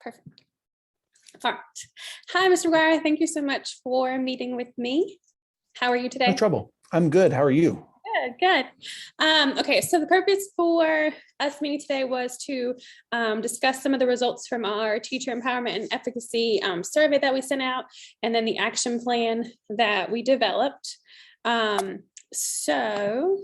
Perfect. All right. Hi, Mr. McGuire. Thank you so much for meeting with me. How are you today? No trouble. I'm good. How are you? Good. Okay, so the purpose for us meeting today was to discuss some of the results from our teacher empowerment and efficacy survey that we sent out, and then the action plan that we developed. So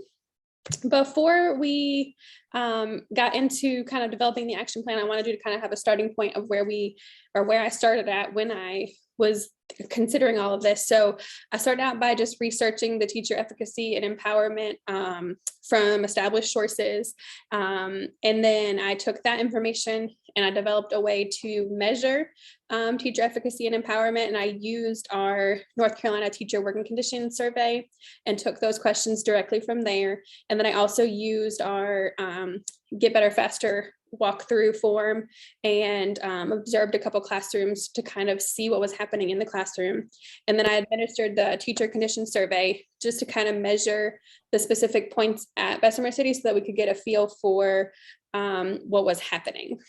before we got into kind of developing the action plan, I wanted you to kind of have a starting point of where I started at when I was considering all of this. So I started out by just researching the teacher efficacy and empowerment from established sources. And then I took that information and I developed a way to measure teacher efficacy and empowerment. And I used our North Carolina teacher working conditions survey and took those questions directly from there. And then I also used our Get Better Faster walkthrough form and observed a couple classrooms to kind of see what was happening in the classroom. And then I administered the teacher condition survey just to kind of measure the specific points at Bessemer City so that we could get a feel for what was happening.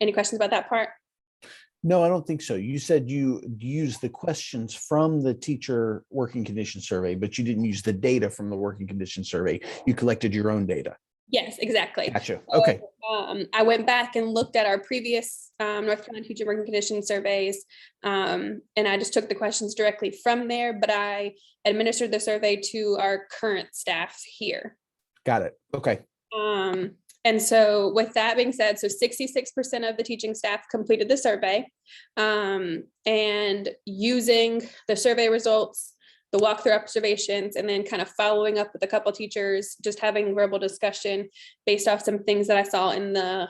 Any questions about that part? No, I don't think so. You said you used the questions from the teacher working condition survey, but you didn't use the data from the working condition survey. You collected your own data. Yes, exactly. Gotcha. Okay. So, I went back and looked at our previous North Carolina teacher working condition surveys, and I just took the questions directly from there, but I administered the survey to our current staff here. Got it. Okay. And so with that being said, so 66% of the teaching staff completed the survey, and using the survey results, the walkthrough observations, and then kind of following up with a couple teachers, just having verbal discussion based off some things that I saw in the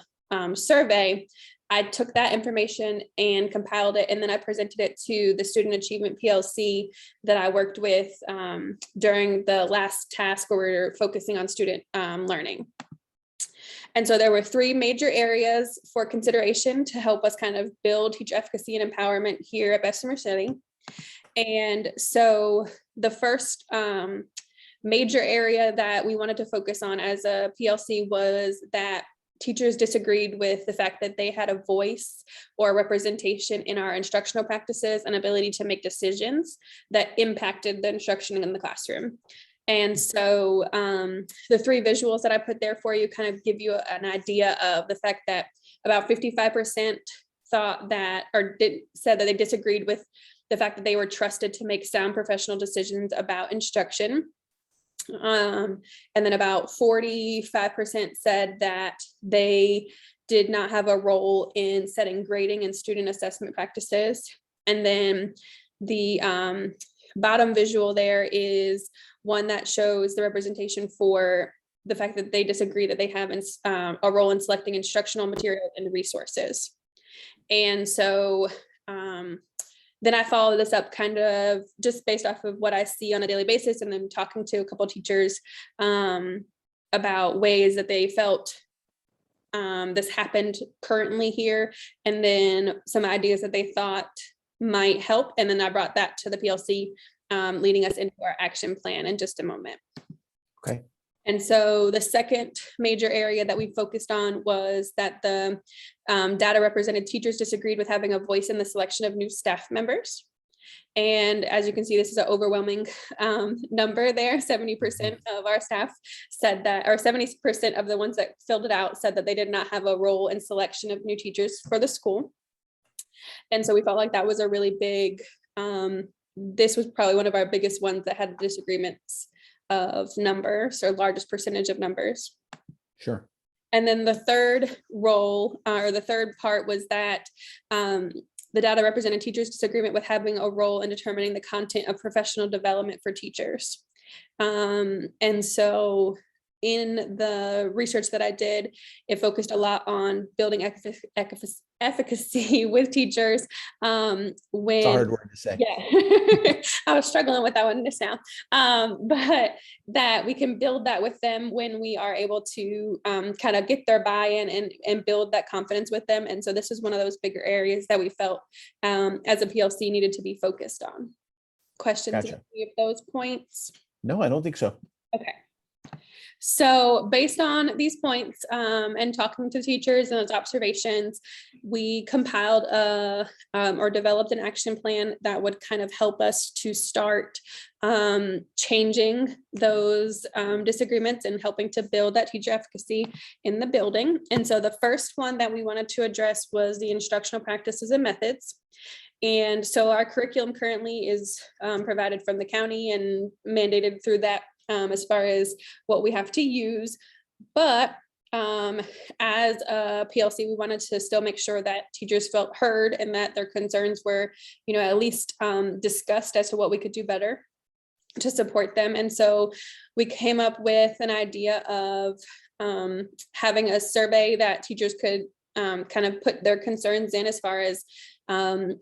survey. I took that information and compiled it, and then I presented it to the Student Achievement PLC that I worked with during the last task where we were focusing on student learning. And so there were three major areas for consideration to help us kind of build teacher efficacy and empowerment here at Bessemer City. And so the first major area that we wanted to focus on as a PLC was that teachers disagreed with the fact that they had a voice or representation in our instructional practices and ability to make decisions that impacted the instruction in the classroom. And so the three visuals that I put there for you kind of give you an idea of the fact that about 55% thought that, or said that they disagreed with the fact that they were trusted to make sound professional decisions about instruction. And then about 45% said that they did not have a role in setting grading and student assessment practices. And then the bottom visual there is one that shows the representation for the fact that they disagree that they have a role in selecting instructional material and resources. And so then I follow this up kind of just based off of what I see on a daily basis, and then talking to a couple of teachers about ways that they felt this happened currently here, and then some ideas that they thought might help. And then I brought that to the PLC, leading us into our action plan in just a moment. Okay. And so the second major area that we focused on was that the data represented teachers disagreed with having a voice in the selection of new staff members. And as you can see, this is an overwhelming number there. 70% of our staff said that, or 70% of the ones that filled it out said that they did not have a role in selection of new teachers for the school. And so we felt like that was a really big, this was probably one of our biggest ones that had disagreements of numbers, or largest percentage of numbers. Sure. And then the third role, or the third part, was that the data represented teachers' disagreement with having a role in determining the content of professional development for teachers. And so in the research that I did, it focused a lot on building efficacy with teachers. When it's a hard word to say. Yeah, I was struggling with that one just now. But that we can build that with them when we are able to kind of get their buy-in and build that confidence with them. And so this is one of those bigger areas that we felt as a PLC needed to be focused on. Questions Gotcha. about any of those points? No, I don't think so. Okay. So based on these points and talking to teachers and those observations, we compiled or developed an action plan that would kind of help us to start changing those disagreements and helping to build that teacher efficacy in the building. And so the first one that we wanted to address was the instructional practices and methods. And so our curriculum currently is provided from the county and mandated through that as far as what we have to use. But as a PLC, we wanted to still make sure that teachers felt heard and that their concerns were, at least discussed as to what we could do better to support them. And so we came up with an idea of having a survey that teachers could kind of put their concerns in as far as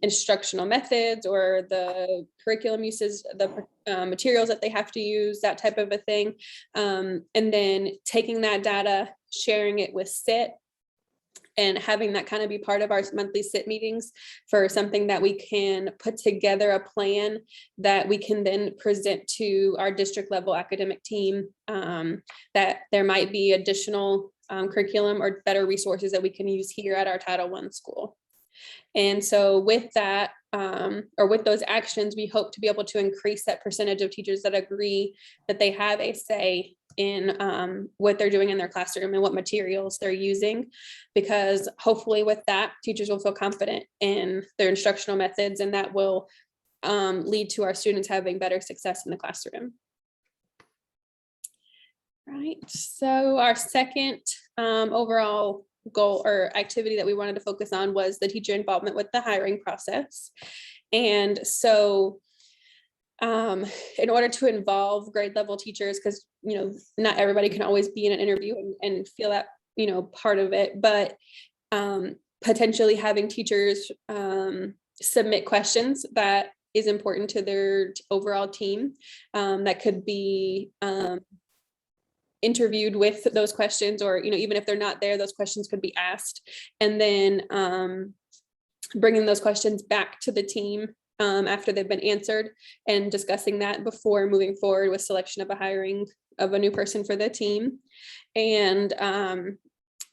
instructional methods or the curriculum uses, the materials that they have to use, that type of a thing. And then taking that data, sharing it with SIT, and having that kind of be part of our monthly SIT meetings for something that we can put together a plan that we can then present to our district level academic team, that there might be additional curriculum or better resources that we can use here at our Title I school. And so with that, or with those actions, we hope to be able to increase that percentage of teachers that agree that they have a say in what they're doing in their classroom and what materials they're using, because hopefully with that, teachers will feel confident in their instructional methods, and that will lead to our students having better success in the classroom. Right, so our second overall goal or activity that we wanted to focus on was the teacher involvement with the hiring process. And so in order to involve grade level teachers, because not everybody can always be in an interview and feel that part of it, but potentially having teachers submit questions that is important to their overall team, that could be interviewed with those questions, or even if they're not there, those questions could be asked, and then bringing those questions back to the team after they've been answered, and discussing that before moving forward with selection of a hiring of a new person for the team. And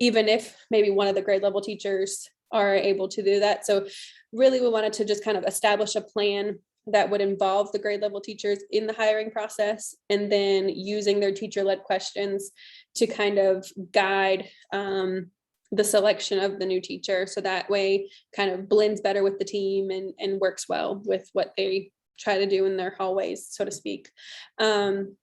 even if maybe one of the grade level teachers are able to do that. So really we wanted to just kind of establish a plan that would involve the grade level teachers in the hiring process, and then using their teacher-led questions to kind of guide the selection of the new teacher. So that way kind of blends better with the team and works well with what they try to do in their hallways, so to speak. And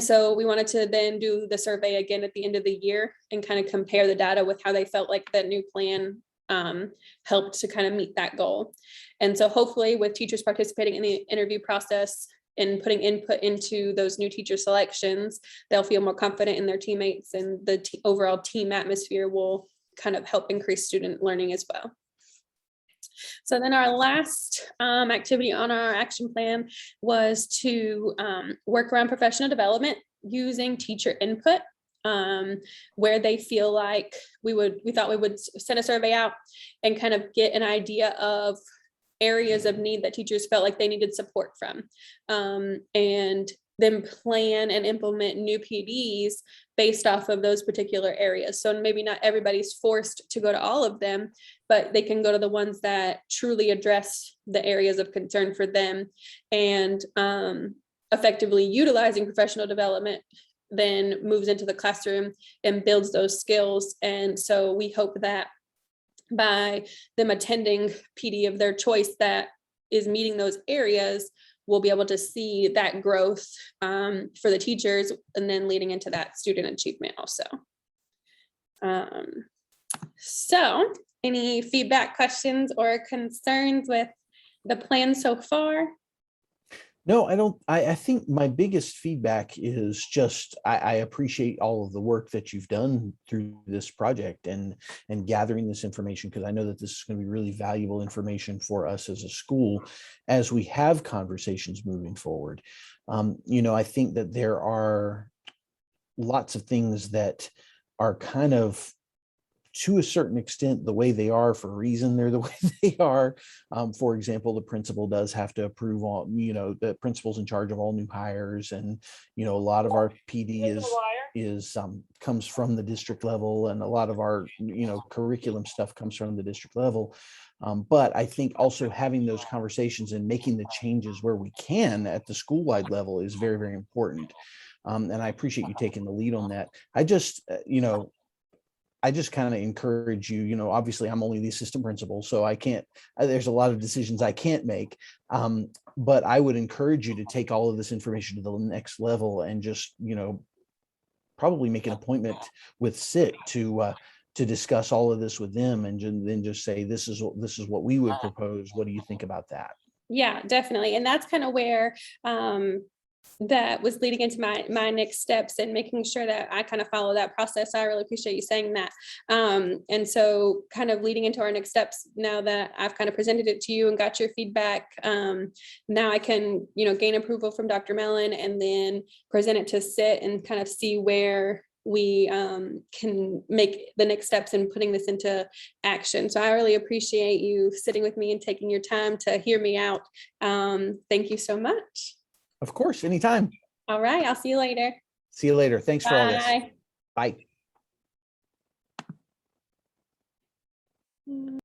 so we wanted to then do the survey again at the end of the year and kind of compare the data with how they felt like that new plan helped to kind of meet that goal. And so hopefully with teachers participating in the interview process and putting input into those new teacher selections, they'll feel more confident in their teammates, and the overall team atmosphere will kind of help increase student learning as well. So then our last activity on our action plan was to work around professional development using teacher input, where they feel like we thought we would send a survey out and kind of get an idea of areas of need that teachers felt like they needed support from, and then plan and implement new PDs based off of those particular areas. So maybe not everybody's forced to go to all of them, but they can go to the ones that truly address the areas of concern for them. And effectively utilizing professional development then moves into the classroom and builds those skills. And so we hope that by them attending PD of their choice that is meeting those areas, we'll be able to see that growth for the teachers, and then leading into that student achievement also. So any feedback, questions, or concerns with the plan so far? No, I don't. I think my biggest feedback is just I appreciate all of the work that you've done through this project and gathering this information, because I know that this is going to be really valuable information for us as a school as we have conversations moving forward. I think that there are lots of things that are kind of, to a certain extent, the way they are for a reason. They're the way they are. For example, the principal does have to approve all, the principal's in charge of all new hires, and a lot of our PD is is comes from the district level, and a lot of our, curriculum stuff comes from the district level. But I think also having those conversations and making the changes where we can at the school-wide level is very, very important. And I appreciate you taking the lead on that. I just kind of encourage you, obviously I'm only the assistant principal, so I can't, there's a lot of decisions I can't make. But I would encourage you to take all of this information to the next level and just, probably make an appointment with SIT to discuss all of this with them, and then just say, this is what we would propose. What do you think about that? Yeah, definitely. And that's kind of where that was leading into my next steps and making sure that I kind of follow that process. I really appreciate you saying that. And so kind of leading into our next steps, now that I've kind of presented it to you and got your feedback, now I can, gain approval from Dr. Mellon and then present it to SIT and kind of see where we can make the next steps in putting this into action. So I really appreciate you sitting with me and taking your time to hear me out. Thank you so much. Of course, anytime. All right, I'll see you later. See you later. Thanks for all this. Bye. Bye.